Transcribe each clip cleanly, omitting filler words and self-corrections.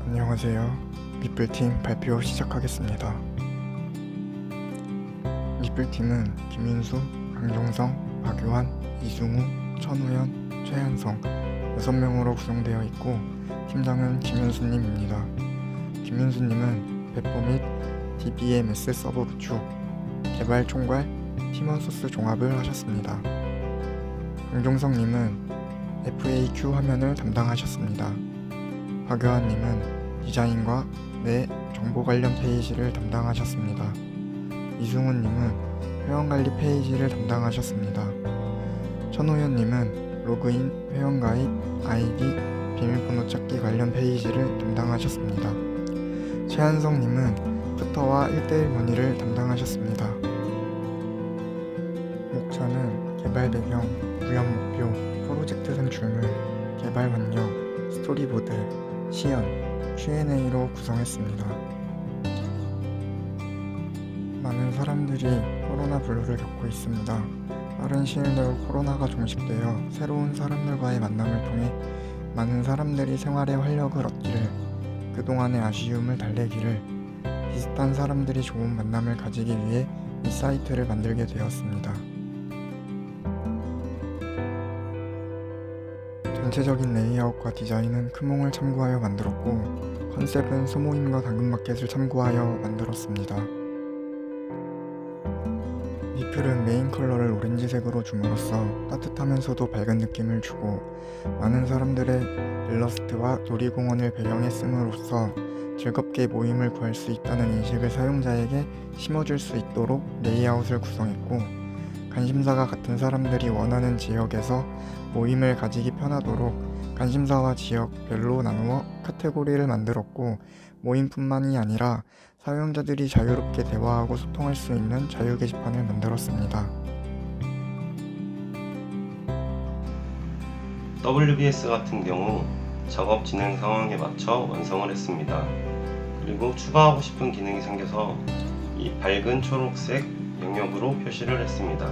안녕하세요. 미플팀 발표 시작하겠습니다. 미플팀은 김윤수, 강종성, 박유한, 이승우, 천우현, 최한성 6명으로 구성되어 있고 팀장은 김윤수님입니다. 김윤수님은 배포 및 DBMS 서버 구축, 개발 총괄, 팀원 소스 종합을 하셨습니다. 강종성님은 FAQ 화면을 담당하셨습니다. 박유한님은 디자인과 내 정보 관련 페이지를 담당하셨습니다. 이승우님은 회원관리 페이지를 담당하셨습니다. 천호연님은 로그인, 회원가입, 아이디, 비밀번호 찾기 관련 페이지를 담당하셨습니다. 최한성님은 푸터와 1:1 문의를 담당하셨습니다. 목차는 개발 배경, 구현 목표, 프로젝트 산출물, 개발 환경, 스토리보드, 시연, Q&A로 구성했습니다. 많은 사람들이 코로나 블루를 겪고 있습니다. 빠른 시일 내로 코로나가 종식되어 새로운 사람들과의 만남을 통해 많은 사람들이 생활에 활력을 얻기를, 그동안의 아쉬움을 달래기를, 비슷한 사람들이 좋은 만남을 가지기 위해 이 사이트를 만들게 되었습니다. 전체적인 레이아웃과 디자인은 크몽을 참고하여 만들었고 컨셉은 소모임과 당근마켓을 참고하여 만들었습니다. 미플은 메인 컬러를 오렌지색으로 줌으로써 따뜻하면서도 밝은 느낌을 주고 많은 사람들의 일러스트와 놀이공원을 배경에 씀으로써 즐겁게 모임을 구할 수 있다는 인식을 사용자에게 심어줄 수 있도록 레이아웃을 구성했고, 관심사가 같은 사람들이 원하는 지역에서 모임을 가지기 편하도록 관심사와 지역별로 나누어 카테고리를 만들었고, 모임뿐만이 아니라 사용자들이 자유롭게 대화하고 소통할 수 있는 자유 게시판을 만들었습니다. WBS 같은 경우 작업 진행 상황에 맞춰 완성을 했습니다. 그리고 추가하고 싶은 기능이 생겨서 이 밝은 초록색 영역으로 표시를 했습니다.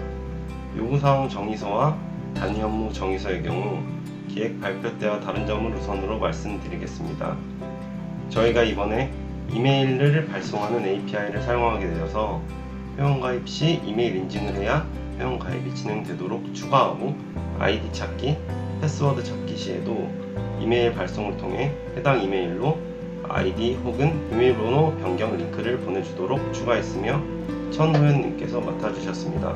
요구사항 정의서와 단위 업무 정의서의 경우 기획 발표 때와 다른 점을 우선으로 말씀드리겠습니다. 저희가 이번에 이메일을 발송하는 API를 사용하게 되어서 회원가입 시 이메일 인증을 해야 회원가입이 진행되도록 추가하고, 아이디 찾기, 패스워드 찾기 시에도 이메일 발송을 통해 해당 이메일로 아이디 혹은 비밀번호 변경 링크를 보내주도록 추가했으며 천호연님께서 맡아주셨습니다.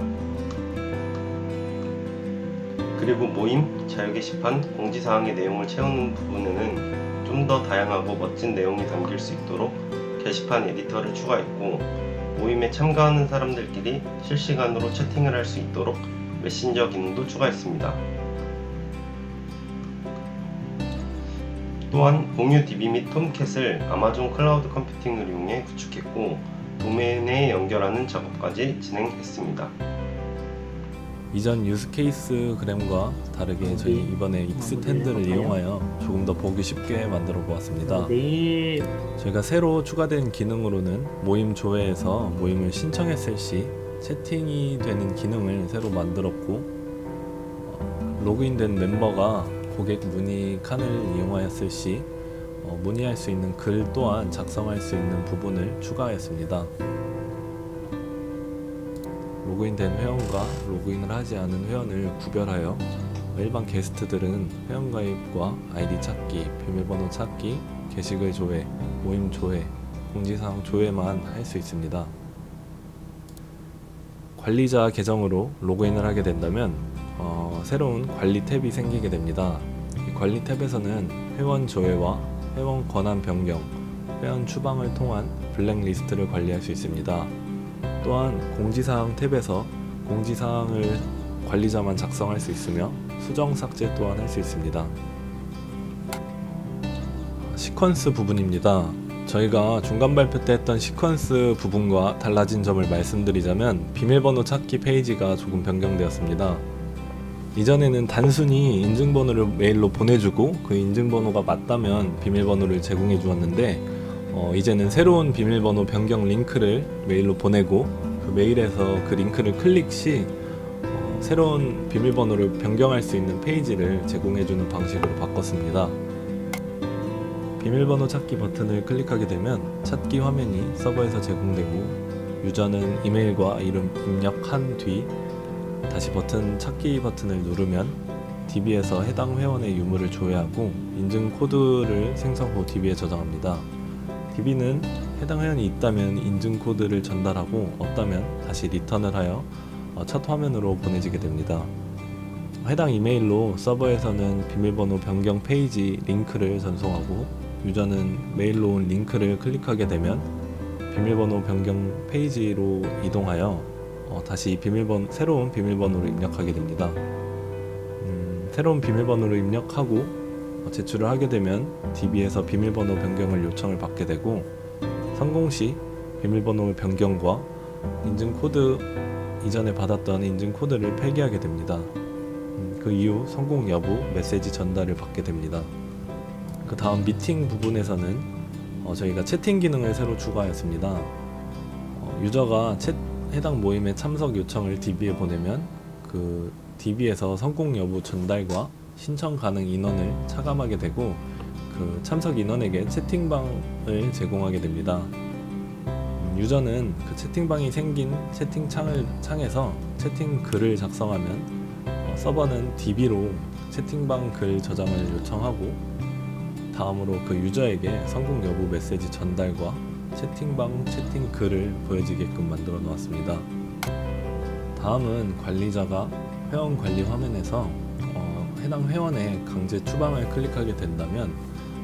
그리고 모임, 자유 게시판, 공지사항의 내용을 채우는 부분에는 좀 더 다양하고 멋진 내용이 담길 수 있도록 게시판 에디터를 추가했고, 모임에 참가하는 사람들끼리 실시간으로 채팅을 할 수 있도록 메신저 기능도 추가했습니다. 또한 공유 DB 및 톰캣을 아마존 클라우드 컴퓨팅을 이용해 구축했고, 도메인에 연결하는 작업까지 진행했습니다. 이전 유스케이스그램과 다르게 저희 이번에 익스텐드를 이용하여 조금 더 보기 쉽게 만들어 보았습니다. 저희가 새로 추가된 기능으로는 모임 조회에서 모임을 신청했을 시 채팅이 되는 기능을 새로 만들었고, 로그인된 멤버가 고객 문의 칸을 이용하였을 시 문의할 수 있는 글 또한 작성할 수 있는 부분을 추가하였습니다. 로그인된 회원과 로그인을 하지 않은 회원을 구별하여 일반 게스트들은 회원가입과 아이디 찾기, 비밀번호 찾기, 게시글 조회, 모임 조회, 공지사항 조회만 할 수 있습니다. 관리자 계정으로 로그인을 하게 된다면 새로운 관리 탭이 생기게 됩니다. 이 관리 탭에서는 회원 조회와 회원 권한 변경, 회원 추방을 통한 블랙리스트를 관리할 수 있습니다. 또한 공지사항 탭에서 공지사항을 관리자만 작성할 수 있으며 수정 삭제 또한 할 수 있습니다. 시퀀스 부분입니다. 저희가 중간 발표 때 했던 시퀀스 부분과 달라진 점을 말씀드리자면 비밀번호 찾기 페이지가 조금 변경되었습니다. 이전에는 단순히 인증번호를 메일로 보내주고 그 인증번호가 맞다면 비밀번호를 제공해 주었는데, 이제는 새로운 비밀번호 변경 링크를 메일로 보내고 그 메일에서 그 링크를 클릭 시 새로운 비밀번호를 변경할 수 있는 페이지를 제공해주는 방식으로 바꿨습니다. 비밀번호 찾기 버튼을 클릭하게 되면 찾기 화면이 서버에서 제공되고 유저는 이메일과 이름 입력한 뒤 다시 찾기 버튼을 누르면 DB에서 해당 회원의 유무를 조회하고 인증 코드를 생성 후 DB에 저장합니다. DB는 해당 회원이 있다면 인증 코드를 전달하고 없다면 다시 리턴을 하여 첫 화면으로 보내지게 됩니다. 해당 이메일로 서버에서는 비밀번호 변경 페이지 링크를 전송하고 유저는 메일로 온 링크를 클릭하게 되면 비밀번호 변경 페이지로 이동하여 다시 새로운 비밀번호를 입력하게 됩니다. 새로운 비밀번호를 입력하고 제출을 하게 되면 DB에서 비밀번호 변경을 요청을 받게 되고 성공 시 비밀번호 변경과 인증코드 이전에 받았던 인증코드를 폐기하게 됩니다. 그 이후 성공 여부 메시지 전달을 받게 됩니다. 그 다음 미팅 부분에서는 저희가 채팅 기능을 새로 추가하였습니다. 유저가 해당 모임에 참석 요청을 DB에 보내면 그 DB에서 성공 여부 전달과 신청 가능 인원을 차감하게 되고 그 참석 인원에게 채팅방을 제공하게 됩니다. 유저는 그 채팅방이 생긴 채팅창에서 채팅 글을 작성하면 서버는 DB로 채팅방 글 저장을 요청하고 다음으로 그 유저에게 성공 여부 메시지 전달과 채팅방 채팅 글을 보여지게끔 만들어 놓았습니다. 다음은 관리자가 회원 관리 화면에서 해당 회원의 강제 추방을 클릭하게 된다면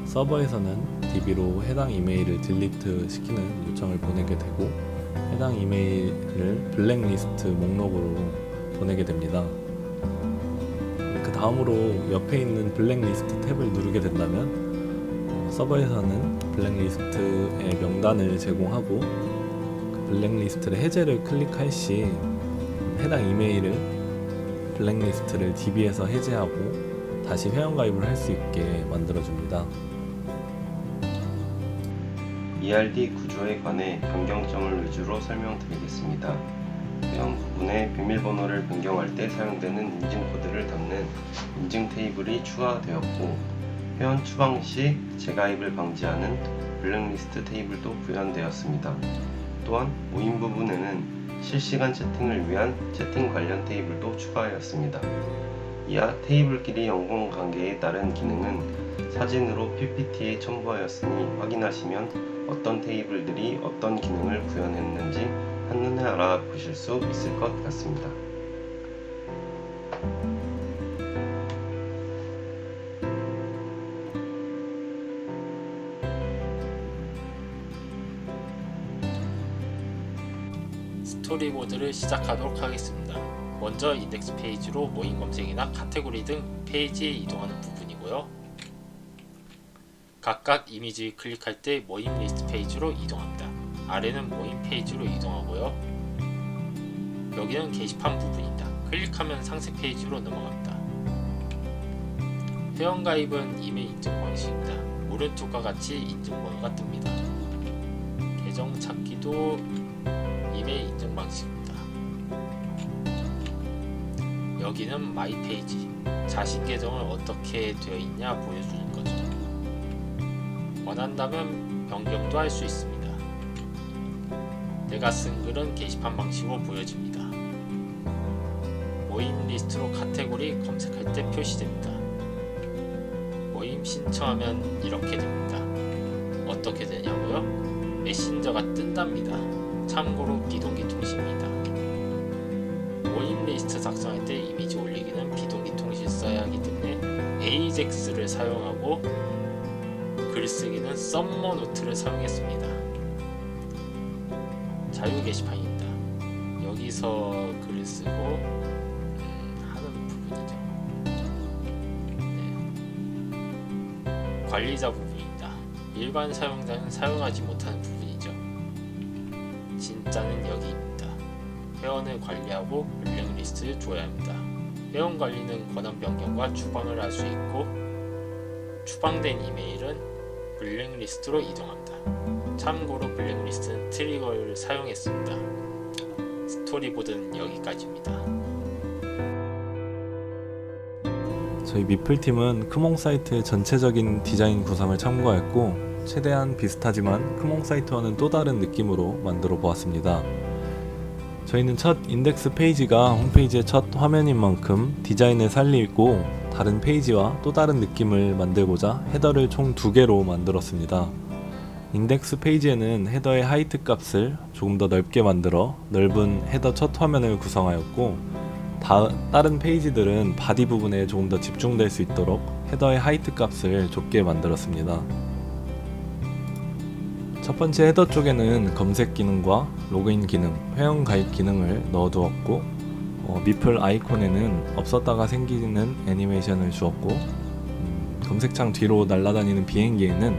서버에서는 DB로 해당 이메일을 딜리트 시키는 요청을 보내게 되고 해당 이메일을 블랙리스트 목록으로 보내게 됩니다. 그 다음으로 옆에 있는 블랙리스트 탭을 누르게 된다면 서버에서는 블랙리스트의 명단을 제공하고 그 블랙리스트를 해제를 클릭할 시 해당 이메일을 블랙리스트를 DB에서 해제하고 다시 회원가입을 할 수 있게 만들어줍니다. ERD 구조에 관해 변경점을 위주로 설명드리겠습니다. 회원 부분에 비밀번호를 변경할 때 사용되는 인증코드를 담는 인증 테이블이 추가되었고 회원 추방 시 재가입을 방지하는 블랙리스트 테이블도 구현되었습니다. 또한 모임 부분에는 실시간 채팅을 위한 채팅 관련 테이블도 추가하였습니다. 이하 테이블끼리 연관관계에 따른 기능은 사진으로 PPT에 첨부하였으니 확인하시면 어떤 테이블들이 어떤 기능을 구현했는지 한눈에 알아보실 수 있을 것 같습니다. 스토리보드를 시작하도록 하겠습니다. 먼저 인덱스 페이지로 모임 검색이나 카테고리 등 페이지에 이동하는 부분이고요. 각각 이미지 클릭할 때 모임 리스트 페이지로 이동합니다. 아래는 모임 페이지로 이동하고요. 여기는 게시판 부분입니다. 클릭하면 상세 페이지로 넘어갑니다. 회원가입은 이메일 인증 방식입니다. 오른쪽과 같이 인증번호가 뜹니다. 계정 찾기도 이메일 인증 방식입니다. 여기는 마이 페이지, 자신 계정을 어떻게 되어 있냐 보여주는 거죠. 원한다면 변경도 할 수 있습니다. 내가 쓴 글은 게시판 방식으로 보여집니다. 모임 리스트로 카테고리 검색할 때 표시됩니다. 모임 신청하면 이렇게 됩니다. 어떻게 되냐고요? 메신저가 뜬답니다. 참고로 비동기 통신입니다. 모임 리스트 작성할 때 이미지 올리기는 비동기 통신 써야 하기 때문에 AJAX를 사용하고 글쓰기는 썸머 노트를 사용했습니다. 자유 게시판입니다. 여기서 글을 쓰고 하는 부분이죠. 네. 관리자 부분입니다. 일반 사용자는 사용하지 못하는 부분이죠. 진짜는 여기입니다. 회원을 관리하고 블랙리스트를 줘야 합니다. 회원 관리는 권한 변경과 추방을 할 수 있고 추방된 이메일은 블랙리스트로 이동합니다. 참고로 블랙리스트는 트리거를 사용했습니다. 스토리보드는 여기까지입니다. 저희 미플팀은 크몽 사이트의 전체적인 디자인 구상을 참고했고 최대한 비슷하지만 크몽 사이트와는 또 다른 느낌으로 만들어 보았습니다. 저희는 첫 인덱스 페이지가 홈페이지의 첫 화면인 만큼 디자인을 살리고 다른 페이지와 또 다른 느낌을 만들고자 헤더를 총 2개로 만들었습니다. 인덱스 페이지에는 헤더의 하이트 값을 조금 더 넓게 만들어 넓은 헤더 첫 화면을 구성하였고 다른 페이지들은 바디 부분에 조금 더 집중될 수 있도록 헤더의 하이트 값을 좁게 만들었습니다. 첫 번째 헤더 쪽에는 검색 기능과 로그인 기능, 회원 가입 기능을 넣어두었고 미플 아이콘에는 없었다가 생기는 애니메이션을 주었고 검색창 뒤로 날아다니는 비행기에는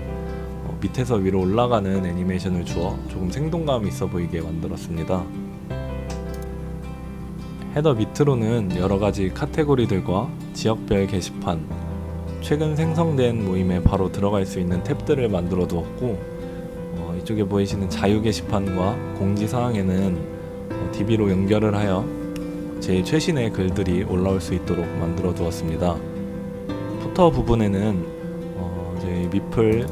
밑에서 위로 올라가는 애니메이션을 주어 조금 생동감 있어 보이게 만들었습니다. 헤더 밑으로는 여러가지 카테고리들과 지역별 게시판, 최근 생성된 모임에 바로 들어갈 수 있는 탭들을 만들어 두었고 이쪽에 보이시는 자유 게시판과 공지사항에는 DB로 연결을 하여 제일 최신의 글들이 올라올 수 있도록 만들어 두었습니다. 푸터 부분에는 저희 미플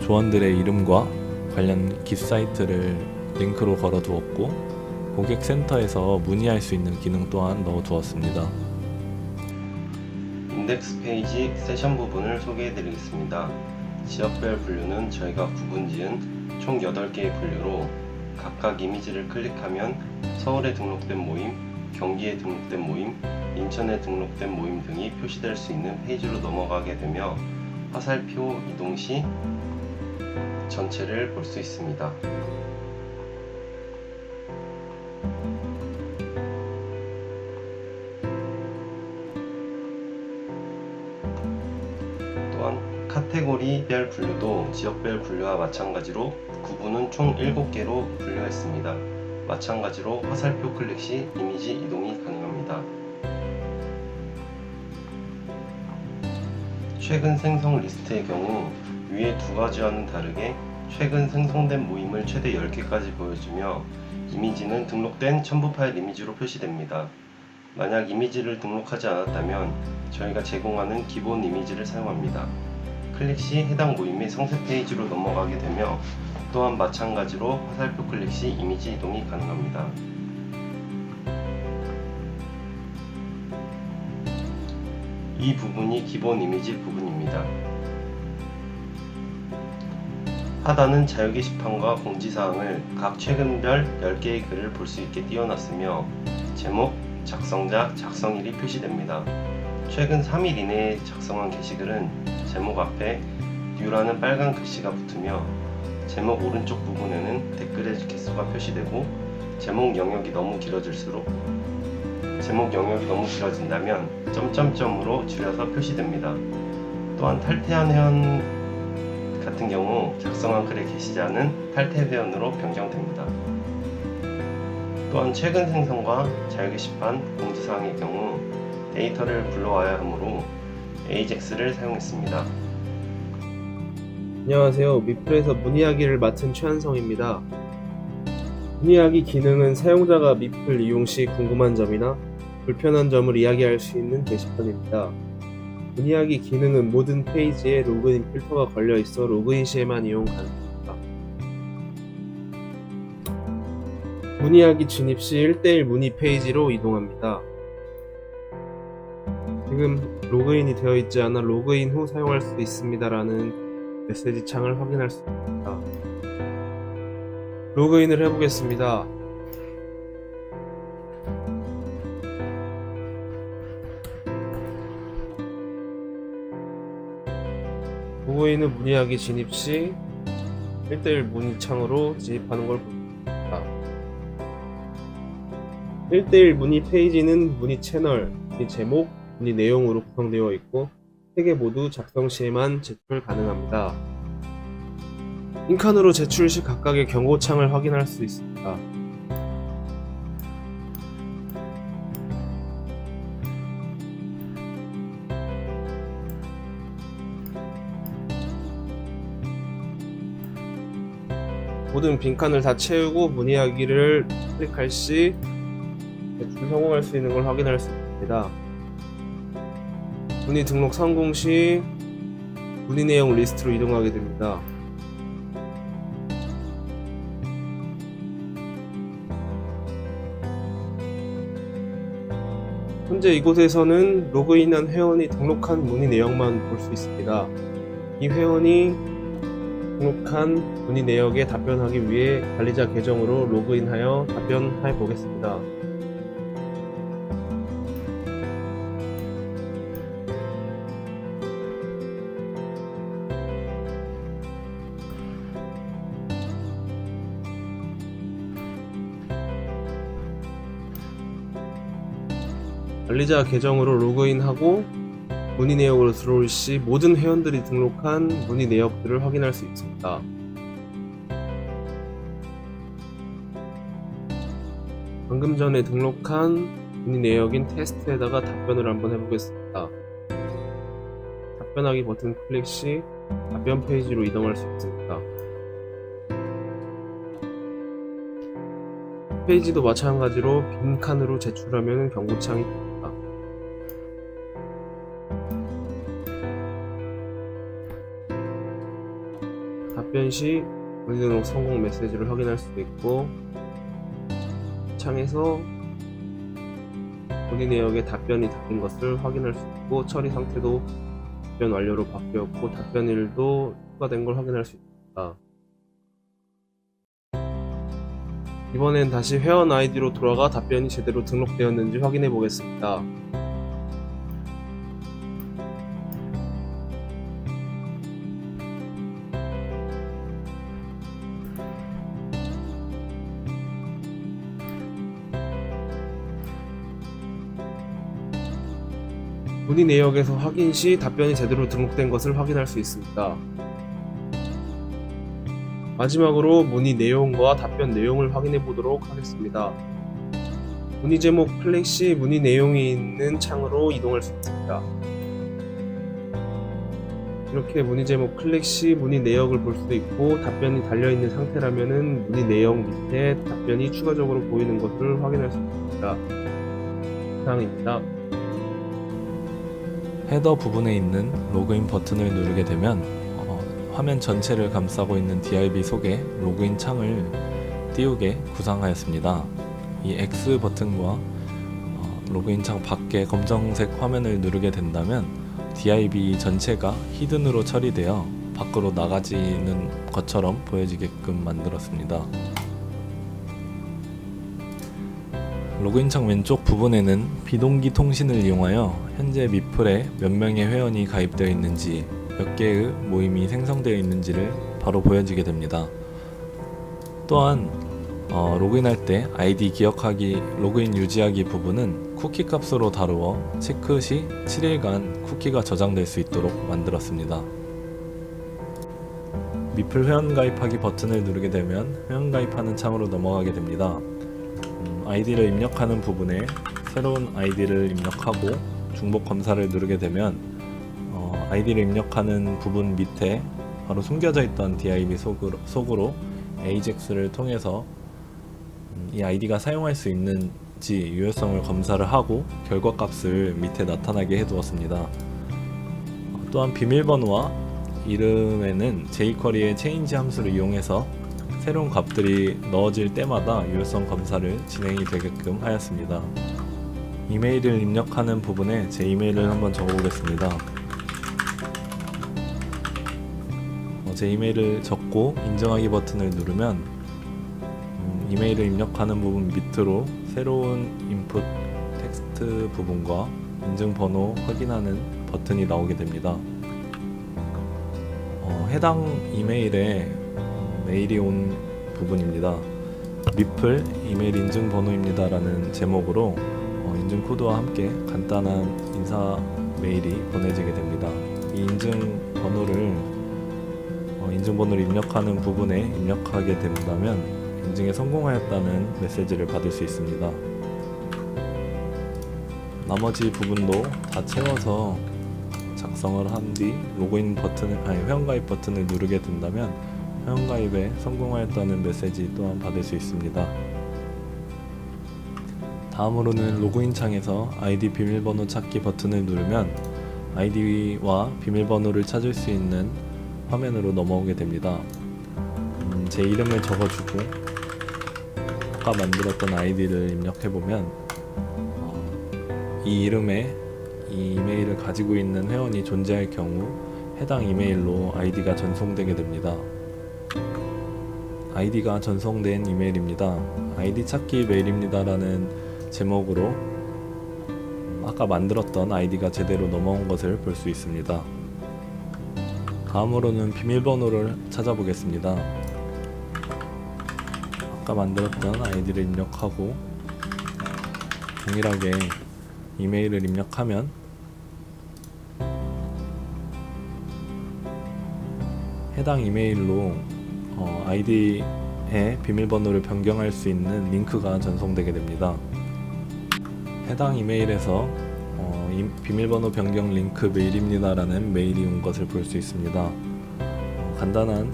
조원들의 이름과 관련 깃사이트를 링크로 걸어 두었고 고객센터에서 문의할 수 있는 기능 또한 넣어 두었습니다. 인덱스 페이지 세션 부분을 소개해 드리겠습니다. 지역별 분류는 저희가 구분지은 총 8개의 분류로 각각 이미지를 클릭하면 서울에 등록된 모임, 경기에 등록된 모임, 인천에 등록된 모임 등이 표시될 수 있는 페이지로 넘어가게 되며 화살표 이동 시 전체를 볼 수 있습니다. 또한 카테고리별 분류도 지역별 분류와 마찬가지로 구분은 총 7개로 분류했습니다. 마찬가지로 화살표 클릭 시 이미지 이동이 가능합니다. 최근 생성 리스트의 경우 위의 2가지와는 다르게 최근 생성된 모임을 최대 10개까지 보여주며 이미지는 등록된 첨부 파일 이미지로 표시됩니다. 만약 이미지를 등록하지 않았다면 저희가 제공하는 기본 이미지를 사용합니다. 클릭 시 해당 모임의 상세 페이지로 넘어가게 되며 또한 마찬가지로 화살표 클릭 시 이미지 이동이 가능합니다. 이 부분이 기본 이미지 부분입니다. 하단은 자유 게시판과 공지사항을 각 최근별 10개의 글을 볼 수 있게 띄워놨으며 제목, 작성자, 작성일이 표시됩니다. 최근 3일 이내에 작성한 게시글은 제목 앞에 New라는 빨간 글씨가 붙으며 제목 오른쪽 부분에는 댓글의 개수가 표시되고 제목 영역이 너무 길어진다면 점점점으로 줄여서 표시됩니다. 또한 탈퇴한 회원 같은 경우 작성한 글의 게시자는 탈퇴 회원으로 변경됩니다. 또한 최근 생성과 자유 게시판, 공지사항의 경우 데이터를 불러와야 하므로 AJAX를 사용했습니다. 안녕하세요. 미플에서 문의하기를 맡은 최한성입니다. 문의하기 기능은 사용자가 미플 이용 시 궁금한 점이나 불편한 점을 이야기할 수 있는 게시판입니다. 문의하기 기능은 모든 페이지에 로그인 필터가 걸려 있어 로그인 시에만 이용 가능합니다. 문의하기 진입 시 1:1 문의 페이지로 이동합니다. 지금 로그인이 되어 있지 않아 로그인 후 사용할 수 있습니다라는 메시지 창을 확인할 수 있습니다. 로그인을 해보겠습니다. 로그인은 문의하기 진입 시 1:1 문의 창으로 진입하는 걸 보입니다. 1:1 문의 페이지는 문의 채널, 문의 제목, 문의 내용으로 구성되어 있고 3개 모두 작성 시에만 제출 가능합니다. 인칸으로 제출 시 각각의 경고창을 확인할 수 있습니다. 모든 빈칸을 다 채우고 문의하기를 클릭할 시 제출 성공할 수 있는 걸 확인할 수 있습니다. 문의 등록 성공 시 문의 내용 리스트로 이동하게 됩니다. 현재 이곳에서는 로그인한 회원이 등록한 문의 내용만 볼 수 있습니다. 이 회원이 등록한 문의 내역에 답변하기 위해 관리자 계정으로 로그인하여 답변해 보겠습니다. 관리자 계정으로 로그인하고 문의 내역으로 들어올 시 모든 회원들이 등록한 문의 내역들을 확인할 수 있습니다. 방금 전에 등록한 문의 내역인 테스트에다가 답변을 한번 해보겠습니다. 답변하기 버튼 클릭 시 답변 페이지로 이동할 수 있습니다. 페이지도 마찬가지로 빈칸으로 제출하면 경고창이 뜹니다. 답변 시 문의 등록 성공 메시지를 확인할 수도 있고, 창에서 문의 내역에 답변이 답된 것을 확인할 수 있고, 처리 상태도 답변 완료로 바뀌었고 답변일도 추가된 걸 확인할 수 있습니다. 이번엔 다시 회원 아이디로 돌아가 답변이 제대로 등록되었는지 확인해 보겠습니다. 문의 내역에서 확인 시 답변이 제대로 등록된 것을 확인할 수 있습니다. 마지막으로 문의 내용과 답변 내용을 확인해 보도록 하겠습니다. 문의 제목 클릭 시 문의 내용이 있는 창으로 이동할 수 있습니다. 이렇게 문의 제목 클릭 시 문의 내역을 볼 수도 있고, 답변이 달려있는 상태라면 문의 내용 밑에 답변이 추가적으로 보이는 것을 확인할 수 있습니다. 이상입니다. 헤더 부분에 있는 로그인 버튼을 누르게 되면 화면 전체를 감싸고 있는 DIB 속에 로그인 창을 띄우게 구상하였습니다. 이 X 버튼과 로그인 창 밖에 검정색 화면을 누르게 된다면 DIB 전체가 히든으로 처리되어 밖으로 나가지는 것처럼 보여지게끔 만들었습니다. 로그인 창 왼쪽 부분에는 비동기 통신을 이용하여 현재 미플에 몇 명의 회원이 가입되어 있는지, 몇 개의 모임이 생성되어 있는지를 바로 보여지게 됩니다. 또한 로그인할 때 아이디 기억하기, 로그인 유지하기 부분은 쿠키 값으로 다루어 체크 시 7일간 쿠키가 저장될 수 있도록 만들었습니다. 미플 회원 가입하기 버튼을 누르게 되면 회원 가입하는 창으로 넘어가게 됩니다. 아이디를 입력하는 부분에 새로운 아이디를 입력하고 중복 검사를 누르게 되면 아이디를 입력하는 부분 밑에 바로 숨겨져 있던 DIB 속으로 AJAX를 통해서 이 아이디가 사용할 수 있는지 유효성을 검사를 하고 결과값을 밑에 나타나게 해두었습니다. 또한 비밀번호와 이름에는 jQuery의 change 함수를 이용해서 새로운 값들이 넣어질 때마다 유효성 검사를 진행이 되게끔 하였습니다. 이메일을 입력하는 부분에 제 이메일을 한번 적어보겠습니다. 제 이메일을 적고 인정하기 버튼을 누르면 이메일을 입력하는 부분 밑으로 새로운 인풋 텍스트 부분과 인증번호 확인하는 버튼이 나오게 됩니다. 해당 이메일에 메일이 온 부분입니다. 미플 이메일 인증번호입니다 라는 제목으로 인증 코드와 함께 간단한 인사 메일이 보내지게 됩니다. 이 인증번호를 입력하는 부분에 입력하게 된다면 인증에 성공하였다는 메시지를 받을 수 있습니다. 나머지 부분도 다 채워서 작성을 한 뒤 회원가입 버튼을 누르게 된다면 회원가입에 성공하였다는 메시지 또한 받을 수 있습니다. 다음으로는 로그인 창에서 아이디 비밀번호 찾기 버튼을 누르면 아이디와 비밀번호를 찾을 수 있는 화면으로 넘어오게 됩니다. 제 이름을 적어주고 아까 만들었던 아이디를 입력해보면 이 이름에 이 이메일을 가지고 있는 회원이 존재할 경우 해당 이메일로 아이디가 전송되게 됩니다. 아이디가 전송된 이메일입니다. 아이디 찾기 메일입니다 라는 제목으로 아까 만들었던 아이디가 제대로 넘어온 것을 볼 수 있습니다. 다음으로는 비밀번호를 찾아보겠습니다. 아까 만들었던 아이디를 입력하고 동일하게 이메일을 입력하면 해당 이메일로 아이디의 비밀번호를 변경할 수 있는 링크가 전송되게 됩니다. 해당 이메일에서 비밀번호 변경 링크 메일입니다 라는 메일이 온 것을 볼 수 있습니다. 간단한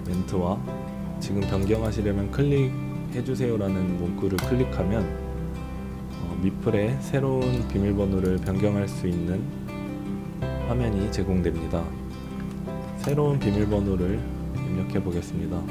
멘트와 지금 변경하시려면 클릭해주세요 라는 문구를 클릭하면 미플에 새로운 비밀번호를 변경할 수 있는 화면이 제공됩니다. 새로운 비밀번호를 입력해 보겠습니다.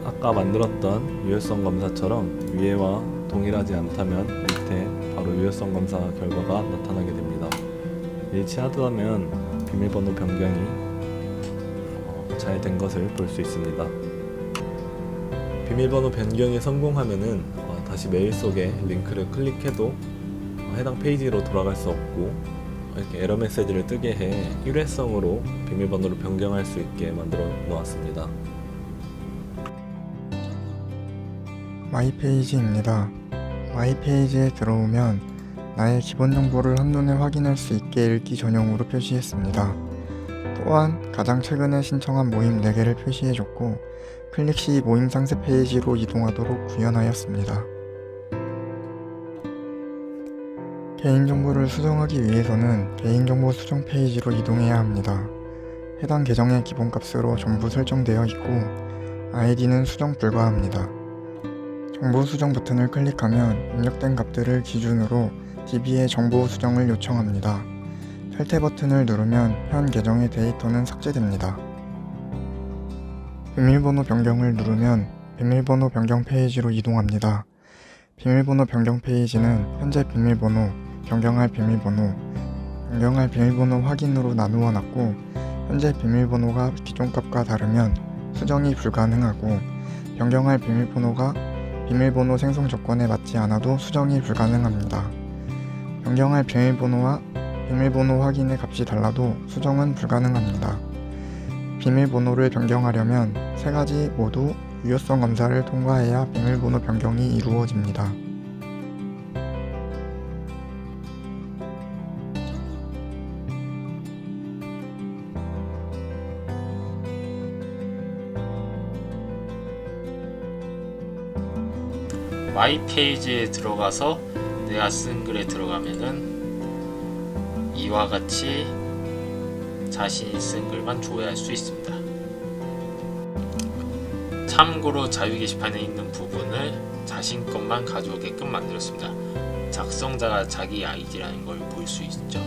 아까 만들었던 유효성 검사처럼 위에와 동일하지 않다면 밑에 바로 유효성 검사 결과가 나타나게 됩니다. 일치하다면 비밀번호 변경이 잘 된 것을 볼 수 있습니다. 비밀번호 변경이 성공하면은 다시 메일 속에 링크를 클릭해도 해당 페이지로 돌아갈 수 없고 이렇게 에러 메시지를 뜨게 해 일회성으로 비밀번호를 변경할 수 있게 만들어 놓았습니다. 마이페이지입니다. 마이페이지에 들어오면 나의 기본 정보를 한눈에 확인할 수 있게 읽기 전용으로 표시했습니다. 또한 가장 최근에 신청한 모임 4개를 표시해줬고 클릭 시 모임 상세 페이지로 이동하도록 구현하였습니다. 개인정보를 수정하기 위해서는 개인정보 수정 페이지로 이동해야 합니다. 해당 계정의 기본값으로 전부 설정되어 있고 아이디는 수정 불가합니다. 정보 수정 버튼을 클릭하면 입력된 값들을 기준으로 DB에 정보 수정을 요청합니다. 탈퇴 버튼을 누르면 현 계정의 데이터는 삭제됩니다. 비밀번호 변경을 누르면 비밀번호 변경 페이지로 이동합니다. 비밀번호 변경 페이지는 현재 비밀번호, 변경할 비밀번호, 변경할 비밀번호 확인으로 나누어 놨고 현재 비밀번호가 기존 값과 다르면 수정이 불가능하고 변경할 비밀번호가 비밀번호 생성 조건에 맞지 않아도 수정이 불가능합니다. 변경할 비밀번호와 비밀번호 확인의 값이 달라도 수정은 불가능합니다. 비밀번호를 변경하려면 3가지 모두 유효성 검사를 통과해야 비밀번호 변경이 이루어집니다. 마이 페이지에 들어가서 내가 쓴 글에 들어가면은 이와 같이 자신이 쓴 글만 조회할 수 있습니다. 참고로 자유 게시판에 있는 부분을 자신 것만 가져오게끔 만들었습니다. 작성자가 자기 아이디라는 걸 볼 수 있죠.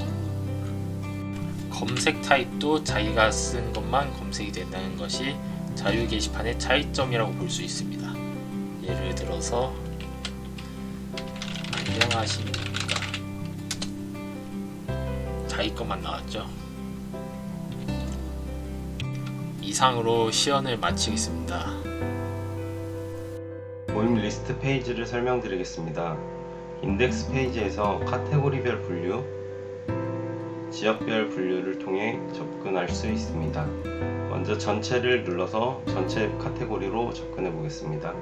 검색 타입도 자기가 쓴 것만 검색이 된다는 것이 자유 게시판의 차이점이라고 볼 수 있습니다. 예를 들어서 안녕하십니까, 자기 것만 나왔죠. 이상으로 시연을 마치겠습니다. 모임 리스트 페이지를 설명드리겠습니다. 인덱스 페이지에서 카테고리별 분류, 지역별 분류를 통해 접근할 수 있습니다. 먼저 전체를 눌러서 전체 카테고리로 접근해 보겠습니다.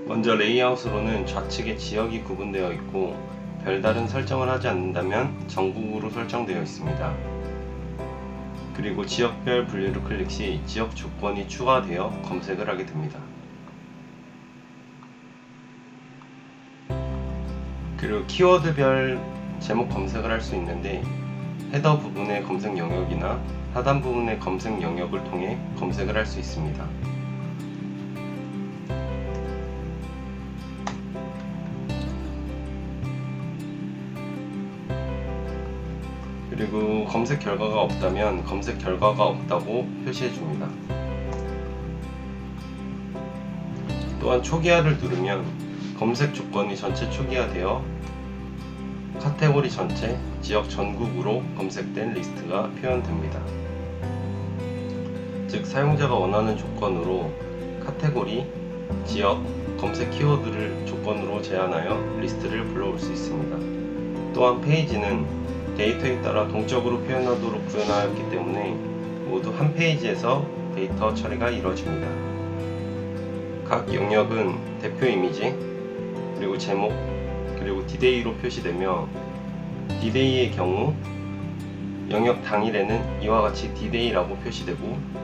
먼저 레이아웃으로는 좌측에 지역이 구분되어 있고 별다른 설정을 하지 않는다면 전국으로 설정되어 있습니다. 그리고 지역별 분류를 클릭 시 지역 조건이 추가되어 검색을 하게 됩니다. 그리고 키워드별 제목 검색을 할 수 있는데 헤더 부분의 검색 영역이나 하단 부분의 검색 영역을 통해 검색을 할 수 있습니다. 그리고 검색 결과가 없다면 검색 결과가 없다고 표시해 줍니다. 또한 초기화를 누르면 검색 조건이 전체 초기화되어 카테고리 전체, 지역 전국으로 검색된 리스트가 표현됩니다. 즉 사용자가 원하는 조건으로 카테고리, 지역, 검색 키워드를 조건으로 제한하여 리스트를 불러올 수 있습니다. 또한 페이지는 데이터에 따라 동적으로 표현하도록 구현하였기 때문에 모두 한 페이지에서 데이터 처리가 이루어집니다. 각 영역은 대표 이미지, 그리고 제목, 그리고 디데이로 표시되며 디데이의 경우 영역 당일에는 이와 같이 디데이라고 표시되고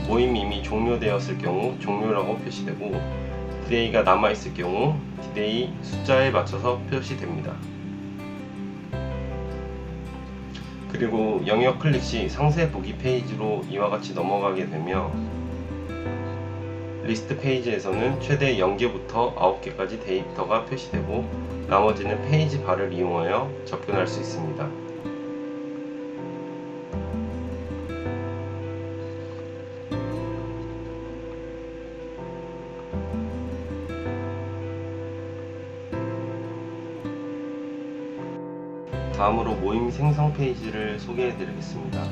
모임이 이미 종료되었을 경우 종료라고 표시되고 디데이가 남아있을 경우 디데이 숫자에 맞춰서 표시됩니다. 그리고 영역 클릭 시 상세 보기 페이지로 이와 같이 넘어가게 되며 리스트 페이지에서는 최대 0개부터 9개까지 데이터가 표시되고 나머지는 페이지 바를 이용하여 접근할 수 있습니다. 다음으로 모임 생성 페이지를 소개해 드리겠습니다.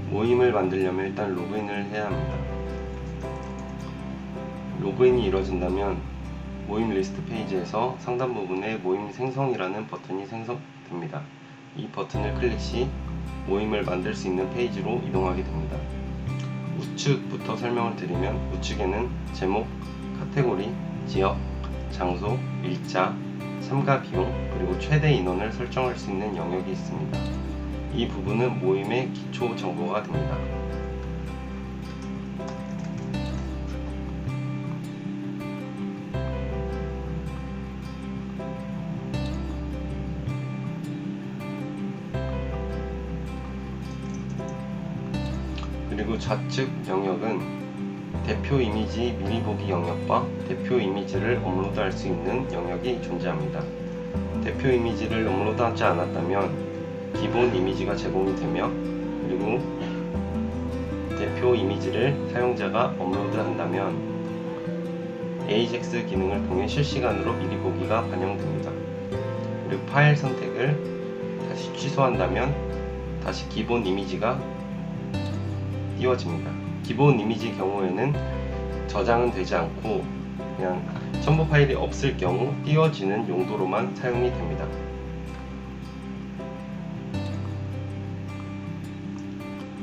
모임을 만들려면 일단 로그인을 해야 합니다. 로그인이 이루어진다면 모임 리스트 페이지에서 상단 부분에 모임 생성이라는 버튼이 생성됩니다. 이 버튼을 클릭 시 모임을 만들 수 있는 페이지로 이동하게 됩니다. 우측부터 설명을 드리면 우측에는 제목, 카테고리, 지역, 장소, 일자, 참가 비용, 그리고 최대 인원을 설정할 수 있는 영역이 있습니다. 이 부분은 모임의 기초 정보가 됩니다. 그리고 좌측 영역은 대표 이미지 미리 보기 영역과 대표 이미지를 업로드할 수 있는 영역이 존재합니다. 대표 이미지를 업로드하지 않았다면 기본 이미지가 제공이 되며 그리고 대표 이미지를 사용자가 업로드한다면 AJAX 기능을 통해 실시간으로 미리 보기가 반영됩니다. 그리고 파일 선택을 다시 취소한다면 다시 기본 이미지가 띄워집니다. 기본 이미지 경우에는 저장은 되지 않고 그냥 첨부 파일이 없을 경우 띄워지는 용도로만 사용이 됩니다.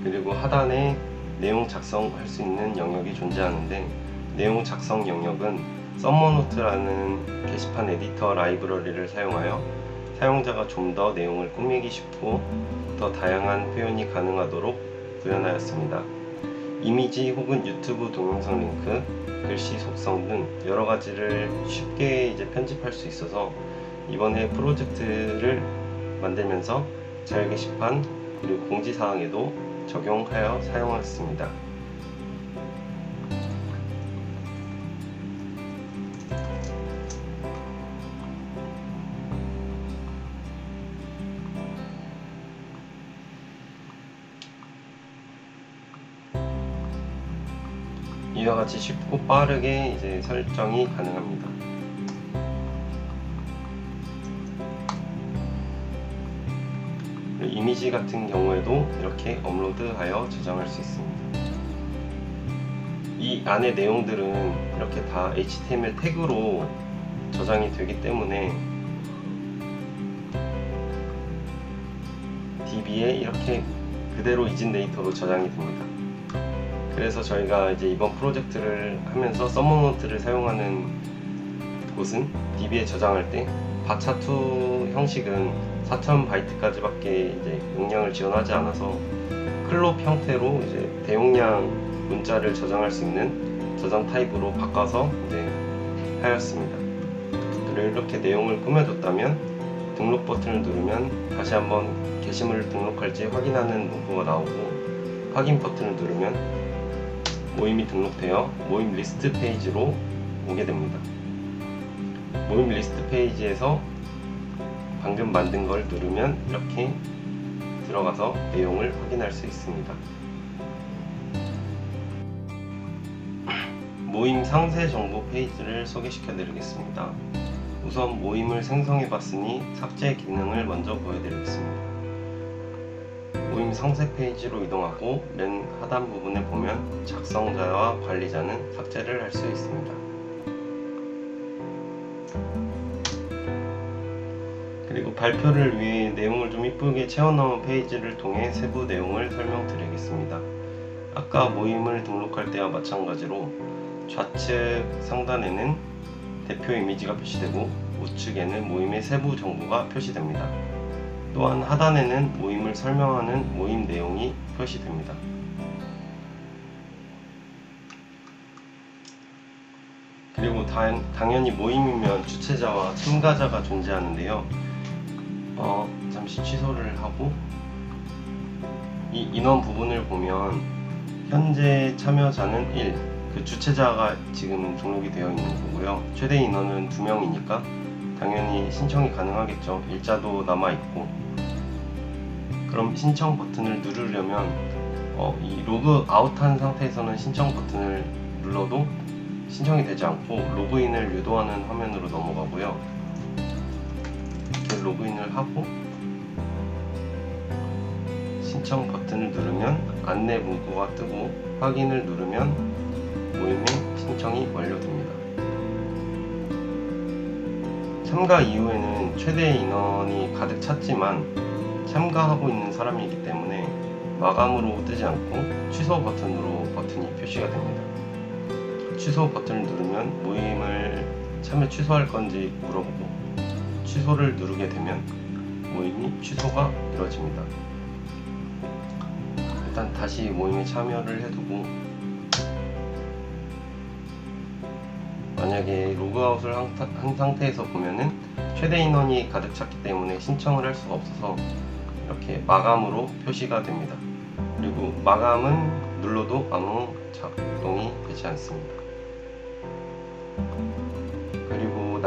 그리고 하단에 내용 작성할 수 있는 영역이 존재하는데 내용 작성 영역은 썸머노트라는 게시판 에디터 라이브러리를 사용하여 사용자가 좀 더 내용을 꾸미기 쉽고 더 다양한 표현이 가능하도록 구현하였습니다. 이미지 혹은 유튜브 동영상 링크, 글씨 속성 등 여러 가지를 쉽게 편집할 수 있어서 이번에 프로젝트를 만들면서 자유 게시판 그리고 공지 사항에도 적용하여 사용했습니다. 이와 같이 쉽고 빠르게 설정이 가능합니다. 이미지 같은 경우에도 이렇게 업로드하여 저장할 수 있습니다. 이 안의 내용들은 이렇게 다 HTML 태그로 저장이 되기 때문에 DB에 이렇게 그대로 이진 데이터로 저장이 됩니다. 그래서 저희가 이번 프로젝트를 하면서 썸머노트를 사용하는 곳은 DB에 저장할 때 바차투 형식은 4000바이트까지밖에 용량을 지원하지 않아서 클롭 형태로 대용량 문자를 저장할 수 있는 저장 타입으로 바꿔서 하였습니다. 그리고 이렇게 내용을 꾸며줬다면 등록 버튼을 누르면 다시 한번 게시물을 등록할지 확인하는 문구가 나오고 확인 버튼을 누르면 모임이 등록되어 모임 리스트 페이지로 오게 됩니다. 모임 리스트 페이지에서 방금 만든 걸 누르면 이렇게 들어가서 내용을 확인할 수 있습니다. 모임 상세 정보 페이지를 소개시켜 드리겠습니다. 우선 모임을 생성해 봤으니 삭제 기능을 먼저 보여드리겠습니다. 모임 상세 페이지로 이동하고 맨 하단 부분에 보면 작성자와 관리자는 삭제를 할 수 있습니다. 그리고 발표를 위해 내용을 좀 이쁘게 채워넣은 페이지를 통해 세부 내용을 설명드리겠습니다. 아까 모임을 등록할 때와 마찬가지로 좌측 상단에는 대표 이미지가 표시되고 우측에는 모임의 세부 정보가 표시됩니다. 또한 하단에는 모임을 설명하는 모임 내용이 표시됩니다. 그리고 당연히 모임이면 주최자와 참가자가 존재하는데요. 잠시 취소를 하고 이 인원 부분을 보면 현재 참여자는 1, 그 주최자가 지금 등록이 되어 있는 거고요. 최대 인원은 2명이니까 당연히 신청이 가능하겠죠. 일자도 남아있고. 그럼 신청 버튼을 누르려면 이 로그 아웃한 상태에서는 신청 버튼을 눌러도 신청이 되지 않고 로그인을 유도하는 화면으로 넘어가고요. 이렇게 로그인을 하고 신청 버튼을 누르면 안내 문구가 뜨고 확인을 누르면 모임의 신청이 완료됩니다. 참가 이후에는 최대 인원이 가득 찼지만 참가하고 있는 사람이기 때문에 마감으로 뜨지 않고 취소 버튼으로 버튼이 표시가 됩니다. 취소 버튼을 누르면 모임을 참여 취소할 건지 물어보고 취소를 누르게 되면 모임이 취소가 이루어집니다. 일단 다시 모임에 참여를 해두고 만약에 로그아웃을 한 상태에서 보면은 최대 인원이 가득 찼기 때문에 신청을 할 수가 없어서 이렇게 마감으로 표시가 됩니다. 그리고 마감은 눌러도 아무 작동이 되지 않습니다. 그리고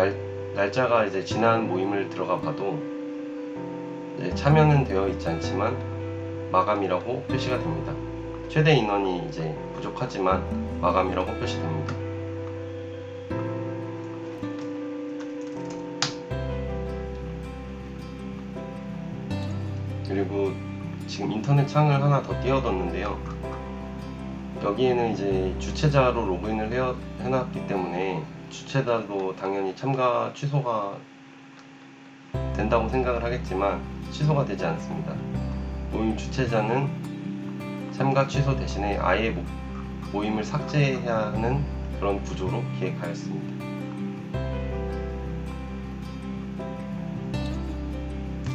날짜가 이제 지난 모임을 들어가 봐도 이제 참여는 되어 있지 않지만 마감이라고 표시가 됩니다. 최대 인원이 이제 부족하지만 마감이라고 표시됩니다. 그리고 지금 인터넷 창을 하나 더 띄워뒀는데요. 여기에는 이제 주최자로 로그인을 해놨기 때문에 주최자도 당연히 참가 취소가 된다고 생각을 하겠지만 취소가 되지 않습니다. 모임 주최자는 참가 취소 대신에 아예 모임을 삭제해야 하는 그런 구조로 기획하였습니다.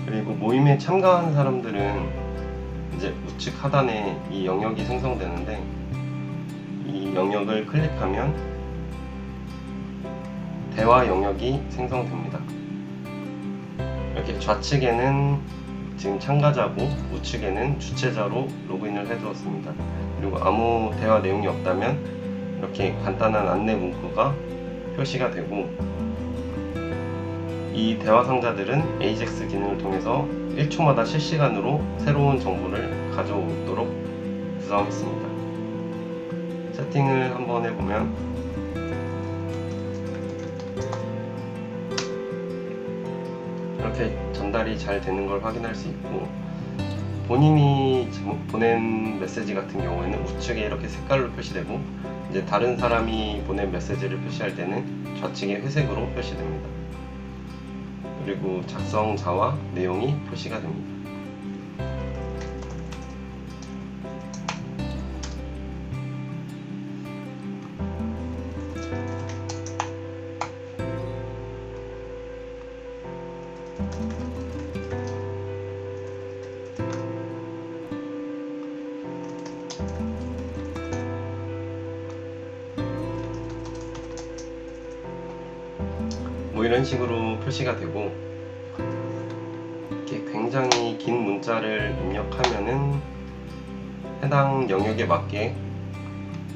그리고 모임에 참가한 사람들은 이제 우측 하단에 이 영역이 생성되는데 이 영역을 클릭하면 대화 영역이 생성됩니다. 이렇게 좌측에는 지금 참가자고 우측에는 주최자로 로그인을 해두었습니다. 그리고 아무 대화 내용이 없다면 이렇게 간단한 안내 문구가 표시가 되고 이 대화 상자들은 AJAX 기능을 통해서 1초마다 실시간으로 새로운 정보를 가져오도록 구성했습니다. 세팅을 한번 해보면 이렇게 전달이 잘 되는 걸 확인할 수 있고 본인이 보낸 메시지 같은 경우에는 우측에 이렇게 색깔로 표시되고 이제 다른 사람이 보낸 메시지를 표시할 때는 좌측에 회색으로 표시됩니다. 그리고 작성자와 내용이 표시가 됩니다. 뭐 이런 식으로 표시가 되고 이렇게 굉장히 긴 문자를 입력하면은 해당 영역에 맞게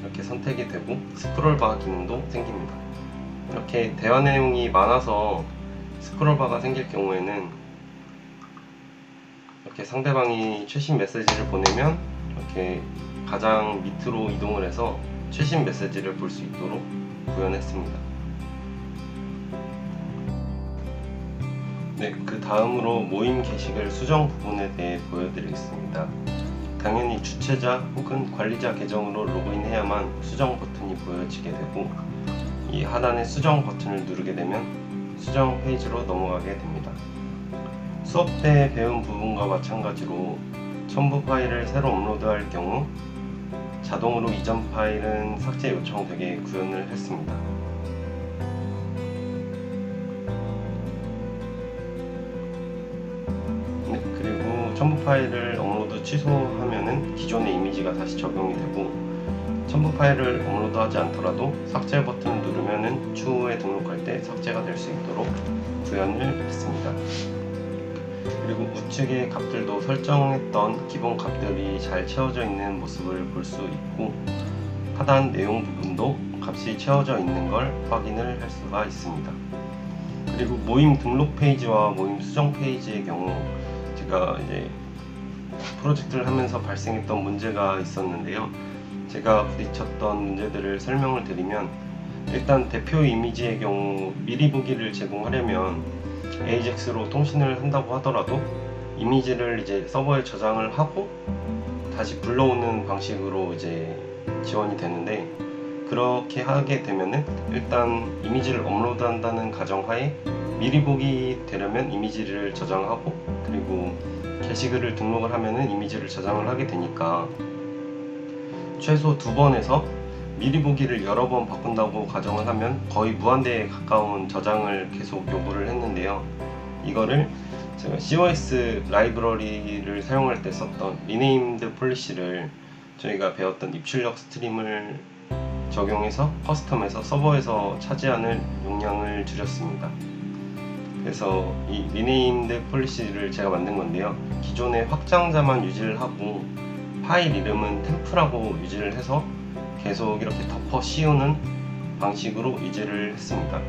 이렇게 선택이 되고 스크롤바 기능도 생깁니다. 이렇게 대화 내용이 많아서 스크롤바가 생길 경우에는 이렇게 상대방이 최신 메시지를 보내면 이렇게 가장 밑으로 이동을 해서 최신 메시지를 볼 수 있도록 구현했습니다. 네, 그 다음으로 모임 게시글 수정 부분에 대해 보여드리겠습니다. 당연히 주최자 혹은 관리자 계정으로 로그인해야만 수정 버튼이 보여지게 되고, 이 하단의 수정 버튼을 누르게 되면 수정 페이지로 넘어가게 됩니다. 수업 때 배운 부분과 마찬가지로 첨부 파일을 새로 업로드할 경우 자동으로 이전 파일은 삭제 요청되게 구현을 했습니다. 네, 그리고 첨부 파일을 업로드 취소하면은 기존의 이미지가 다시 적용이 되고, 첨부 파일을 업로드하지 않더라도 삭제 버튼을 누르면은 추후에 등록할 때 삭제가 될 수 있도록 구현을 했습니다. 그리고 우측의 값들도 설정했던 기본 값들이 잘 채워져 있는 모습을 볼 수 있고, 하단 내용 부분도 값이 채워져 있는 걸 확인을 할 수가 있습니다. 그리고 모임 등록 페이지와 모임 수정 페이지의 경우 제가 이제 프로젝트를 하면서 발생했던 문제가 있었는데요. 제가 부딪혔던 문제들을 설명을 드리면, 일단 대표 이미지의 경우 미리 보기를 제공하려면 AJAX로 통신을 한다고 하더라도 이미지를 이제 서버에 저장을 하고 다시 불러오는 방식으로 이제 지원이 되는데, 그렇게 하게 되면은 일단 이미지를 업로드한다는 가정하에 미리 보기 되려면 이미지를 저장하고, 그리고 게시글을 등록을 하면은 이미지를 저장을 하게 되니까 최소 2번에서 미리 보기를 여러 번 바꾼다고 가정을 하면 거의 무한대에 가까운 저장을 계속 요구를 했는데요. 이거를 제가 COS 라이브러리를 사용할 때 썼던 리네임드 폴리시를 저희가 배웠던 입출력 스트림을 적용해서 커스텀해서 서버에서 차지하는 용량을 줄였습니다. 그래서 이 리네임드 폴리시를 제가 만든 건데요. 기존의 확장자만 유지를 하고 파일 이름은 템프라고 유지를 해서 계속 이렇게 덮어 씌우는 방식으로 유지를 했습니다.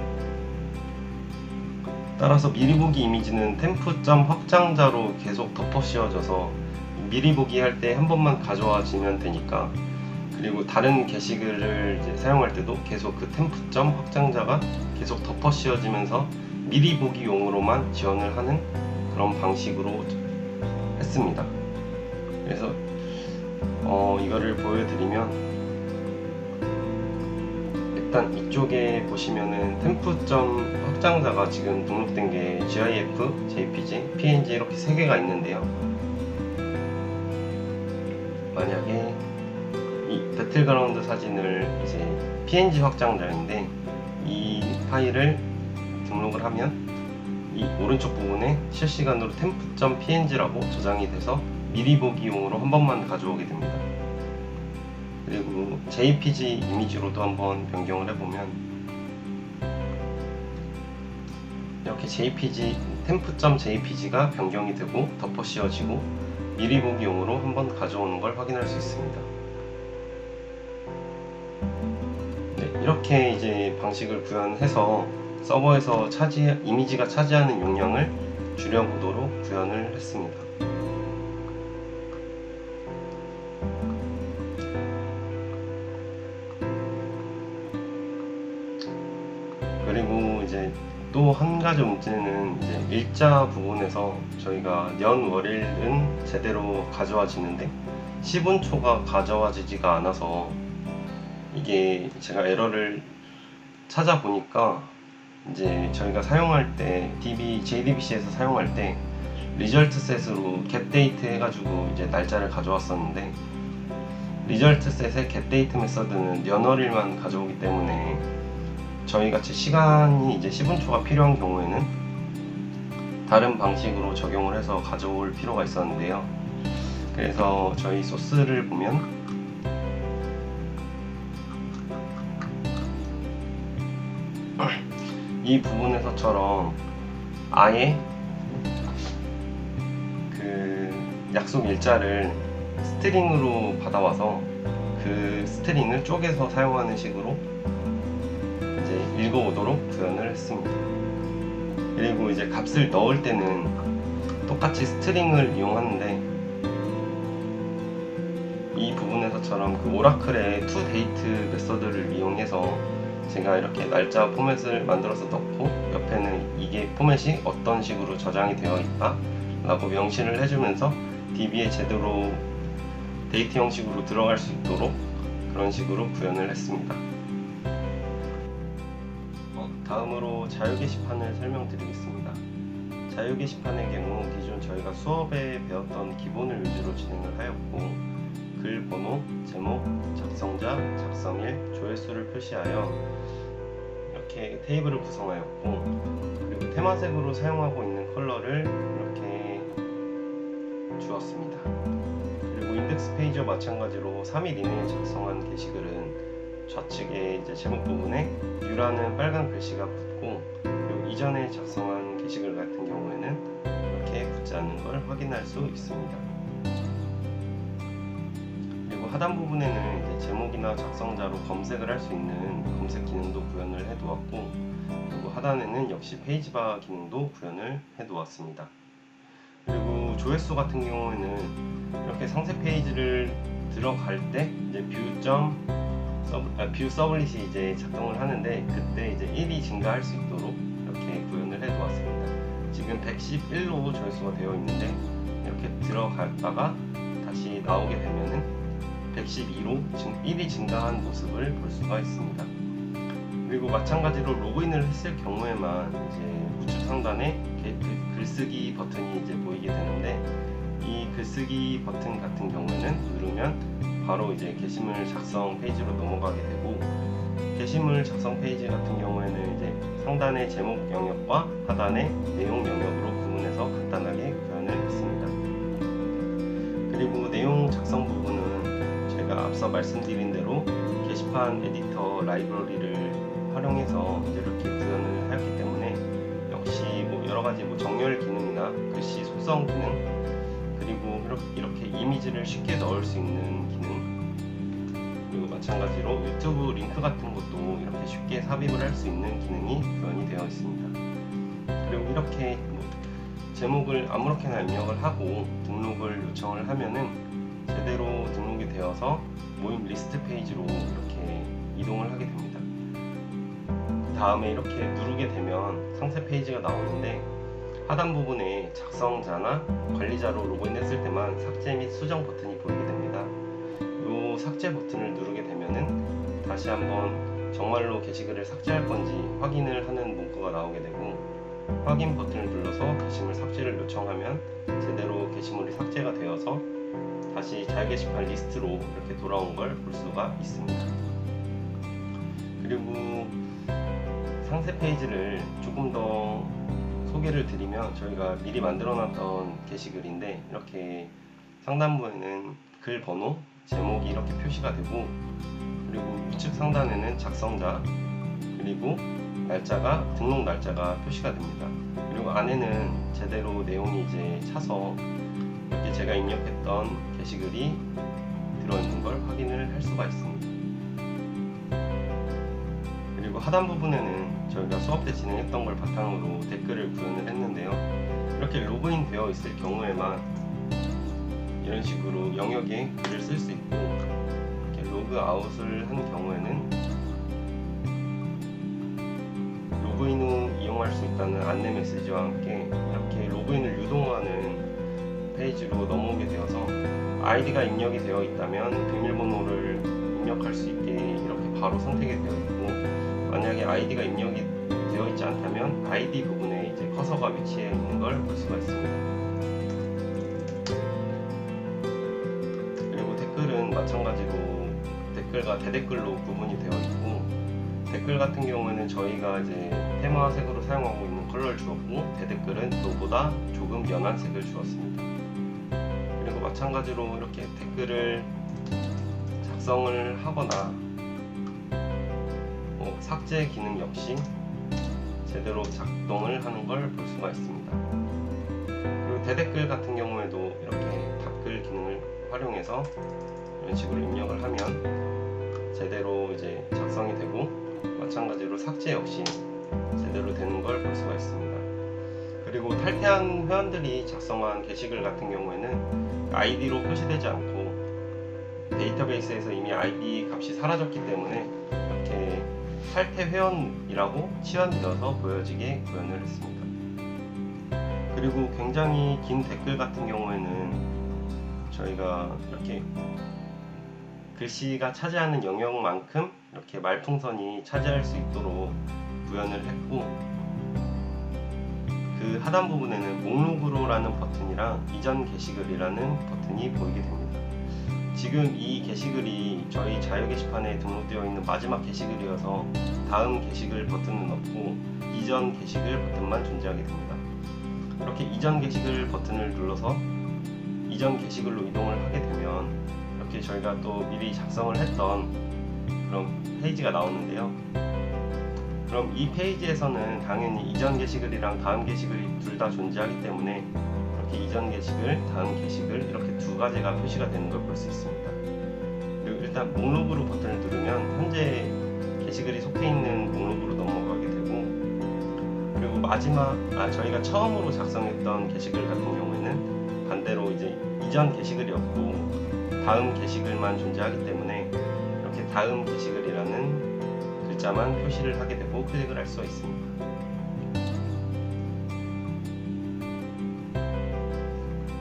따라서 미리 보기 이미지는 템프.점 확장자로 계속 덮어 씌워져서 미리 보기 할 때 한 번만 가져와지면 되니까, 그리고 다른 게시글을 이제 사용할 때도 계속 그 템프.점 확장자가 계속 덮어 씌워지면서 미리 보기용으로만 지원을 하는 그런 방식으로 했습니다. 그래서 이거를 보여드리면, 일단 이쪽에 보시면은 템프.점 확장자가 지금 등록된 게 GIF, JPG, PNG 이렇게 3개가 있는데요. 만약에 이 배틀그라운드 사진을 이제 PNG 확장자인데 이 파일을 등록을 하면 이 오른쪽 부분에 실시간으로 temp.png라고 저장이 돼서 미리 보기용으로 한 번만 가져오게 됩니다. 그리고 JPG 이미지로도 한번 변경을 해보면 이렇게 JPG, temp.jpg가 변경이 되고 덮어 씌워지고 미리 보기용으로 한번 가져오는 걸 확인할 수 있습니다. 네, 이렇게 이제 방식을 구현해서 서버에서 이미지가 차지하는 용량을 줄여보도록 구현을 했습니다. 그리고 이제 또 한 가지 문제는 이제 일자 부분에서 저희가 년 월일은 제대로 가져와지는데 10분초가 가져와지지가 않아서, 이게 제가 에러를 찾아보니까 이제 저희가 사용할 때 JDBC에서 사용할 때 리절트 셋으로 getDate 해가지고 이제 날짜를 가져왔었는데, 리절트 셋의 getDate 메서드는 년월일만 가져오기 때문에 저희 같이 시간이 이제 10분초가 필요한 경우에는 다른 방식으로 적용을 해서 가져올 필요가 있었는데요. 그래서 저희 소스를 보면 이 부분에서처럼 아예 그 약속 일자를 스트링으로 받아와서 그 스트링을 쪼개서 사용하는 식으로 이제 읽어오도록 구현을 했습니다. 그리고 이제 값을 넣을 때는 똑같이 스트링을 이용하는데 이 부분에서처럼 그 오라클의 toDate 메서드를 이용해서 제가 이렇게 날짜 포맷을 만들어서 넣고 옆에는 이게 포맷이 어떤 식으로 저장이 되어 있다 라고 명시를 해주면서 DB에 제대로 데이트 형식으로 들어갈 수 있도록 그런 식으로 구현을 했습니다. 다음으로 자유 게시판을 설명드리겠습니다. 자유 게시판의 경우 기존 저희가 수업에 배웠던 기본을 위주로 진행을 하였고 글 번호, 제목, 작성자, 작성일, 조회수를 표시하여 이렇게 테이블을 구성하였고 그리고 테마색으로 사용하고 있는 컬러를 이렇게 주었습니다. 그리고 인덱스 페이지와 마찬가지로 3일 이내에 작성한 게시글은 좌측에 이제 제목 부분에 U라는 빨간 글씨가 붙고 그리고 이전에 작성한 게시글 같은 경우에는 이렇게 붙지 않는 걸 확인할 수 있습니다. 그리고 하단 부분에는 이제 제목이나 작성자로 검색을 할 수 있는 검색 기능도 구현을 해두었고 그리고 하단에는 역시 페이지바 기능도 구현을 해두었습니다. 그리고 조회수 같은 경우에는 이렇게 상세 페이지를 들어갈 때 이제 뷰 서블릿이 이제 작동을 하는데 그때 이제 1이 증가할 수 있도록 이렇게 구현을 해두었습니다. 지금 111로 조회수가 되어 있는데 이렇게 들어갔다가 다시 나오게 되면은 112로 1이 증가한 모습을 볼 수가 있습니다. 그리고 마찬가지로 로그인을 했을 경우에만 이제 우측 상단에 글쓰기 버튼이 이제 보이게 되는데 이 글쓰기 버튼 같은 경우에는 누르면 바로 이제 게시물 작성 페이지로 넘어가게 되고 게시물 작성 페이지 같은 경우에는 이제 상단의 제목 영역과 하단의 내용 영역으로 구분해서 간단하게 구현을 했습니다. 그리고 내용 작성 부분은 제가 앞서 말씀드린 대로 게시판 에디터 라이브러리를 활용해서 이제 이렇게 구현을 하였기 때문에 역시 뭐 여러 가지 뭐 정렬 기능이나 글씨 속성 기능 그리고 이렇게 이미지를 쉽게 넣을 수 있는 기능 그리고 마찬가지로 유튜브 링크 같은 것도 이렇게 쉽게 삽입을 할 수 있는 기능이 구현이 되어 있습니다. 그리고 이렇게 뭐 제목을 아무렇게나 입력을 하고 등록을 요청을 하면은 제대로 등록이 되어서 모임 리스트 페이지로 이렇게 이동을 하게 됩니다. 그 다음에 이렇게 누르게 되면 상세 페이지가 나오는데 하단 부분에 작성자나 관리자로 로그인했을 때만 삭제 및 수정 버튼이 보이게 됩니다. 이 삭제 버튼을 누르게 되면은 다시 한번 정말로 게시글을 삭제할 건지 확인을 하는 문구가 나오게 되고 확인 버튼을 눌러서 게시물 삭제를 요청하면 제대로 게시물이 삭제가 되어서 다시 자유 게시판 리스트로 이렇게 돌아온 걸 볼 수가 있습니다. 그리고 상세 페이지를 조금 더 소개를 드리면 저희가 미리 만들어놨던 게시글인데 이렇게 상단부에는 글 번호, 제목이 이렇게 표시가 되고 그리고 우측 상단에는 작성자 그리고 날짜가 등록 날짜가 표시가 됩니다. 그리고 안에는 제대로 내용이 이제 차서 이렇게 제가 입력했던 게시글이 들어있는 걸 확인을 할 수가 있습니다. 그리고 하단 부분에는 저희가 수업 때 진행했던 걸 바탕으로 댓글을 구현을 했는데요. 이렇게 로그인 되어 있을 경우에만 이런 식으로 영역에 글을 쓸 수 있고 이렇게 로그 아웃을 한 경우에는 로그인 후 이용할 수 있다는 안내 메시지와 함께 이렇게 로그인을 유도하는 페이지로 넘어오게 되어서 아이디가 입력이 되어 있다면 비밀번호를 입력할 수 있게 이렇게 바로 선택이 되어 있고 만약에 아이디가 입력이 되어 있지 않다면 아이디 부분에 이제 커서가 위치해 있는 걸 볼 수가 있습니다. 그리고 댓글은 마찬가지로 댓글과 대댓글로 구분이 되어 있고 댓글 같은 경우에는 저희가 이제 테마색으로 사용하고 있는 컬러를 주었고 대댓글은 그보다 조금 연한 색을 주었습니다. 그리고 마찬가지로 이렇게 댓글을 작성을 하거나 삭제 기능 역시 제대로 작동을 하는 걸 볼 수가 있습니다. 그리고 대댓글 같은 경우에도 이렇게 답글 기능을 활용해서 이런 식으로 입력을 하면 제대로 이제 작성이 되고, 마찬가지로 삭제 역시 제대로 되는 걸 볼 수가 있습니다. 그리고 탈퇴한 회원들이 작성한 게시글 같은 경우에는 아이디로 표시되지 않고 데이터베이스에서 이미 아이디 값이 사라졌기 때문에 이렇게 탈퇴 회원이라고 치환되어서 보여지게 구현을 했습니다. 그리고 굉장히 긴 댓글 같은 경우에는 저희가 이렇게 글씨가 차지하는 영역만큼 이렇게 말풍선이 차지할 수 있도록 구현을 했고, 그 하단 부분에는 목록으로라는 버튼이랑 이전 게시글이라는 버튼이 보이게 됩니다. 지금 이 게시글이 저희 자유 게시판에 등록되어 있는 마지막 게시글이어서 다음 게시글 버튼은 없고 이전 게시글 버튼만 존재하게 됩니다. 이렇게 이전 게시글 버튼을 눌러서 이전 게시글로 이동을 하게 되면 이렇게 저희가 또 미리 작성을 했던 그런 페이지가 나오는데요. 그럼 이 페이지에서는 당연히 이전 게시글이랑 다음 게시글이 둘 다 존재하기 때문에 이렇게 이전 게시글, 다음 게시글 이렇게 두 가지가 표시가 되는 걸 볼 수 있습니다. 그리고 일단 목록으로 버튼을 누르면 현재 게시글이 속해 있는 목록으로 넘어가게 되고, 그리고 마지막 저희가 처음으로 작성했던 게시글 같은 경우에는 반대로 이제 이전 게시글이 없고 다음 게시글만 존재하기 때문에 이렇게 다음 게시글이라는 글자만 표시를 하게 되고 클릭을 할 수가 있습니다.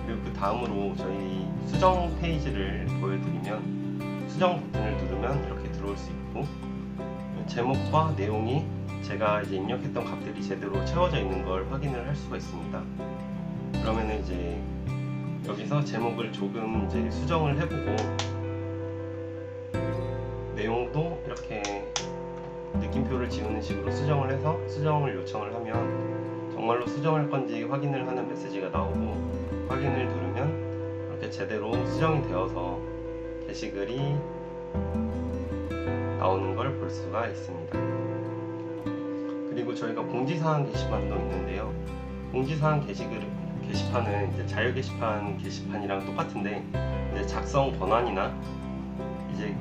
그리고 그 다음으로 저희 수정 페이지를 보여드리면 수정 버튼을 누르면 이렇게 들어올 수 있고, 제목과 내용이 제가 이제 입력했던 값들이 제대로 채워져 있는 걸 확인을 할 수가 있습니다. 그러면 이제 여기서 제목을 조금 이제 수정을 해보고 내용도 이렇게 느낌표를 지우는 식으로 수정을 해서 수정을 요청을 하면 정말로 수정할 건지 확인을 하는 메시지가 나오고, 확인을 누르면 이렇게 제대로 수정이 되어서 게시글이 나오는 걸 볼 수가 있습니다. 그리고 저희가 공지사항 게시판도 있는데요. 공지사항 게시판은 이제 자유 게시판 게시판이랑 똑같은데 이제 작성 권한이나 이제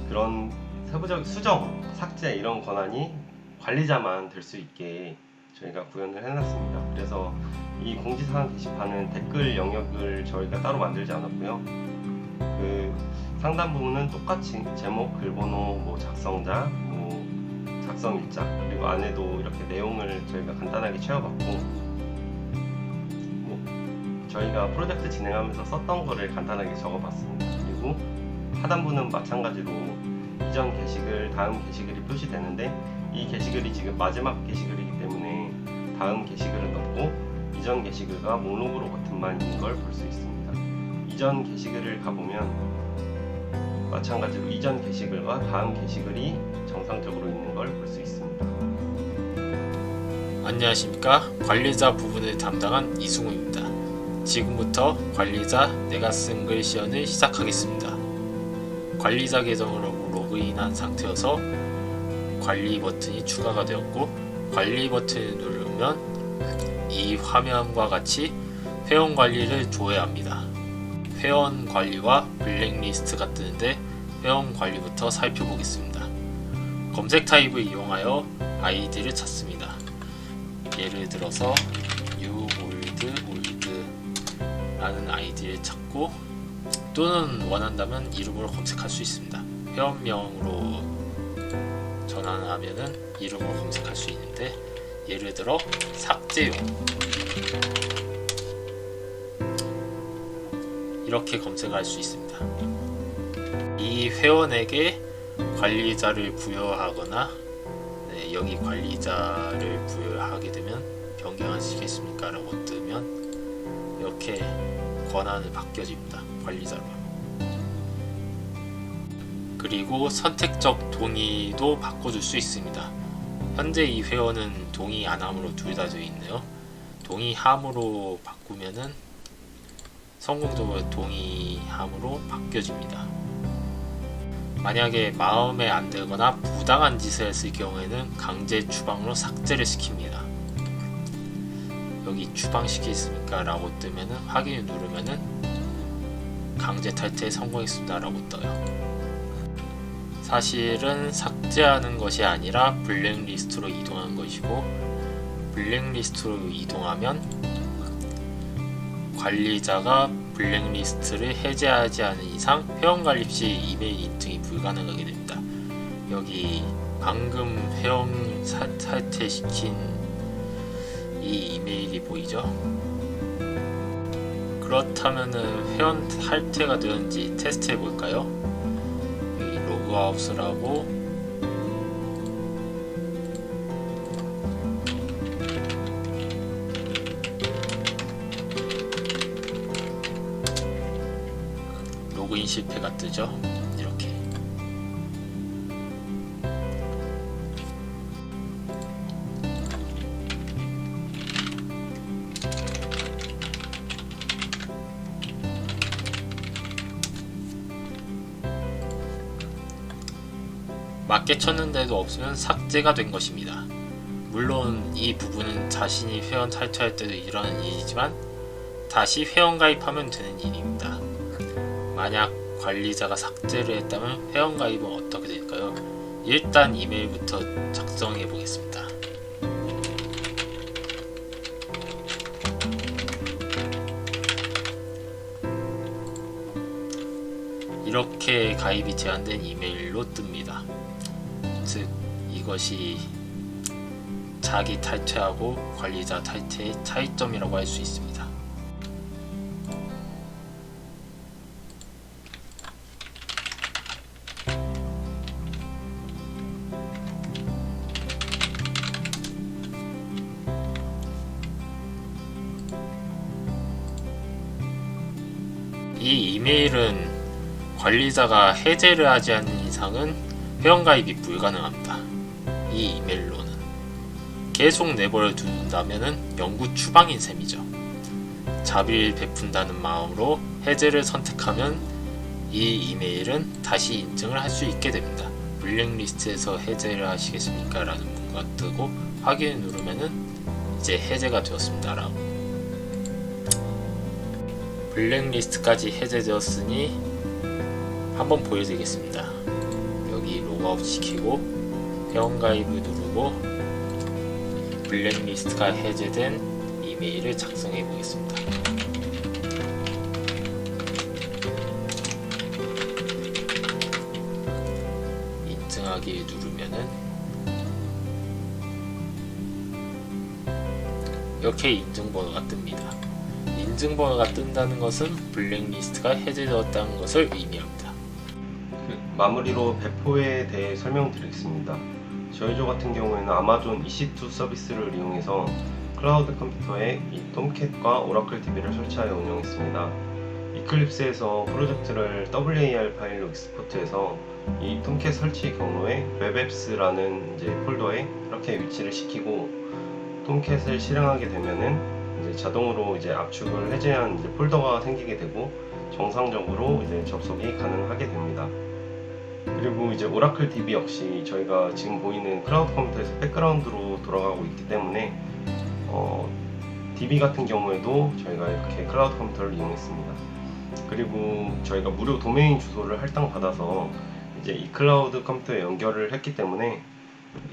그런 세부적 수정, 삭제 이런 권한이 관리자만 될 수 있게 저희가 구현을 해놨습니다. 그래서 이 공지사항 게시판은 댓글 영역을 저희가 따로 만들지 않았고요. 그 상단 부분은 똑같이 제목, 글번호, 뭐 작성자, 뭐 작성일자, 그리고 안에도 이렇게 내용을 저희가 간단하게 채워봤고, 뭐 저희가 프로젝트 진행하면서 썼던 거를 간단하게 적어봤습니다. 그리고 하단부는 마찬가지로 이전 게시글, 다음 게시글이 표시되는데 이 게시글이 지금 마지막 게시글이기 때문에 다음 게시글은 없고 이전 게시글과 목록으로 버튼만 있는 걸 볼 수 있습니다. 이전 게시글을 가보면 마찬가지로 이전 게시글과 다음 게시글이 정상적으로 있는 걸 볼 수 있습니다. 안녕하십니까. 관리자 부분을 담당한 이승우입니다. 지금부터 관리자 내가 쓴 글 시연을 시작하겠습니다. 관리자 계정으로 로그인한 상태여서 관리 버튼이 추가가 되었고, 관리 버튼을 누르면 이 화면과 같이 회원 관리를 조회합니다. 회원 관리와 블랙리스트가 뜨는데 회원 관리부터 살펴보겠습니다. 검색 타입을 이용하여 아이디를 찾습니다. 예를 들어서 uold 아이디를 찾고, 또는 원한다면 이름으로 검색할 수 있습니다. 회원명으로 전환하면은 이름으로 검색할 수 있는데, 예를 들어 삭제용 이렇게 검색할 수 있습니다. 이 회원에게 관리자를 부여하거나, 여기 관리자를 부여하게 되면 변경하시겠습니까? 라고 뜨면 이렇게 권한을 바뀌어집니다. 관리자로. 그리고 선택적 동의도 바꿔줄 수 있습니다. 현재 이 회원은 동의 안함으로 둘 다 되어 있네요. 동의함으로 바꾸면은 성공적으로 동의함으로 바뀌어집니다. 만약에 마음에 안 들거나 부당한 짓을 했을 경우에는 강제 추방으로 삭제를 시킵니다. 여기 추방시키겠습니까? 라고 뜨면은 확인을 누르면은 강제 탈퇴에 성공했습니다라고 떠요. 사실은 삭제하는 것이 아니라 블랙리스트로 이동한 것이고, 블랙리스트로 이동하면 관리자가 블랙리스트를 해제하지 않은 이상 회원가입 시 이메일 인증이 불가능하게 됩니다. 여기 방금 회원 탈퇴시킨 이 이메일이 보이죠? 그렇다면은 회원 탈퇴가 되었는지 테스트 해볼까요? 여기 로그아웃을 로그인 실패가 뜨죠? 이렇게. 맞게 쳤는데도 없으면 삭제가 된 것입니다. 물론 이 부분은 자신이 회원 탈퇴할 때도 일어나는 일이지만 다시 회원 가입하면 되는 일입니다. 만약 관리자가 삭제를 했다면 회원 가입은 어떻게 될까요? 일단 이메일부터 작성해 보겠습니다. 이렇게 가입이 제한된 이메일로 뜹니다. 즉 이것이 자기 탈퇴하고 관리자 탈퇴의 차이점이라고 할 수 있습니다. 이 이메일은 관리자가 해제를 하지 않는 이상은 회원가입이 불가능합니다. 이 이메일로는 계속 내버려 둔다면은 영구 추방인 셈이죠. 자비를 베푼다는 마음으로 해제를 선택하면 이 이메일은 다시 인증을 할 수 있게 됩니다. 블랙리스트에서 해제를 하시겠습니까? 라는 문구가 뜨고 확인을 누르면은 이제 해제가 되었습니다 라고. 블랙리스트까지 해제되었으니 한번 보여드리겠습니다. 여기 로그아웃 시키고 회원가입을 누르고 블랙리스트가 해제된 이메일을 작성해 보겠습니다. 인증하기 누르면은 이렇게 인증번호가 뜹니다. 인증번호가 뜬다는 것은 블랙리스트가 해제되었다는 것을 의미합니다. 마무리로 배포에 대해 설명드리겠습니다. 저희 조 같은 경우에는 아마존 EC2 서비스를 이용해서 클라우드 컴퓨터에 이 톰캣과 오라클 DB를 설치하여 운영했습니다. 이클립스에서 프로젝트를 WAR 파일로 익스포트해서 이 톰캣 설치 경로에 웹앱스라는 이제 폴더에 이렇게 위치를 시키고 톰캣을 실행하게 되면은 이제 자동으로 이제 압축을 해제한 이제 폴더가 생기게 되고 정상적으로 이제 접속이 가능하게 됩니다. 그리고 이제 오라클 DB 역시 저희가 지금 보이는 클라우드 컴퓨터에서 백그라운드로 돌아가고 있기 때문에 DB 같은 경우에도 저희가 이렇게 클라우드 컴퓨터를 이용했습니다. 그리고 저희가 무료 도메인 주소를 할당받아서 이제 이 클라우드 컴퓨터에 연결을 했기 때문에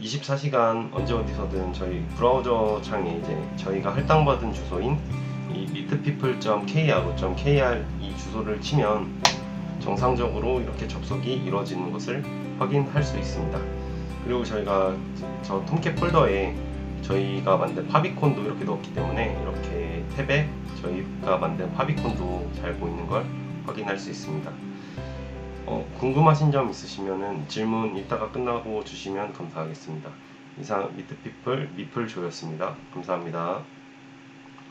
24시간 언제 어디서든 저희 브라우저 창에 이제 저희가 할당받은 주소인 이 meetpeople.kr 이 주소를 치면 정상적으로 이렇게 접속이 이루어지는 것을 확인할 수 있습니다. 그리고 저희가 저 톰캣 폴더에 저희가 만든 파비콘도 이렇게 넣었기 때문에 이렇게 탭에 저희가 만든 파비콘도 잘 보이는 걸 확인할 수 있습니다. 궁금하신 점 있으시면 질문 이따가 끝나고 주시면 감사하겠습니다. 이상 미트피플 미플조였습니다. 감사합니다.